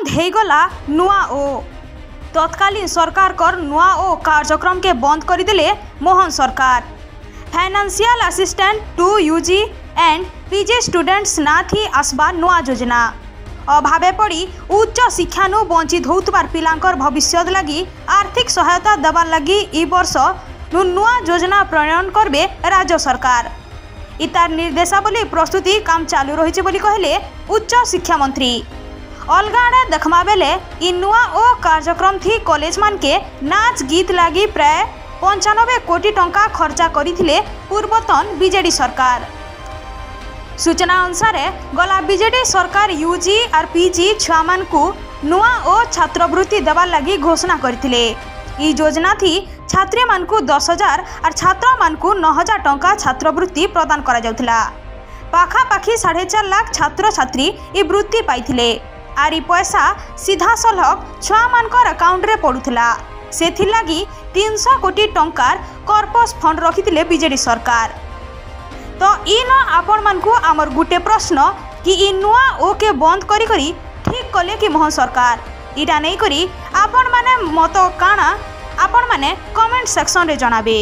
बंद हो गला नुआ ओ तत्कालीन सरकार कर नुआ ओ कार्यक्रम के बंद करदेले मोहन सरकार। Financial assistant to UG and PG students ना थी आसबा नुआ योजना। अभावे पड़ी उच्च शिक्षा नु वंचित होतबार पिलांकर भविष्य लगी आर्थिक सहायता देवा लगी ई वर्ष नुआ योजना प्रणयन करबे राज्य सरकार। इतार निर्देशावली प्रस्तुति काम चालू रही बोली कहले उच्च शिक्षा मंत्री। अलगा आड़े देखमा बेले इ नुआ ओ कार्यक्रम थी कॉलेज मान के नाच गीत लगी प्राय 95 कोटी टंका खर्चा करथिले पूर्वतन बीजेडी सरकार। सूचना अनुसार गला बीजेडी सरकार यूजी और पीजी छुआ मानकु नुआ ओ छात्रवृत्ति देवा लगी घोषणा करथिले। ई योजना थी छात्री मानकु 10,000 और छात्र मानकु 9,000 टंका छात्रवृत्ति प्रदान करा जाउथिला। पाखापाखी 4.5 लाख छात्र छात्री ई वृत्ति पाइथिले आर ई पैसा सीधा सलख छुआ मानकर अकाउंट रे पड़ुथिला। सेथि लागी 300 कोटी टंकार कर्पस फंड रखिथिले बीजेडी सरकार। तो इन आपण मानकु आमर गुटे प्रश्न कि इ नुआ ओ के बंद करी करी ठीक कले कि मोहन सरकार इटा नहीं करी आपण माने मत काना आपण माने कमेंट सेक्शन रे जणाबे।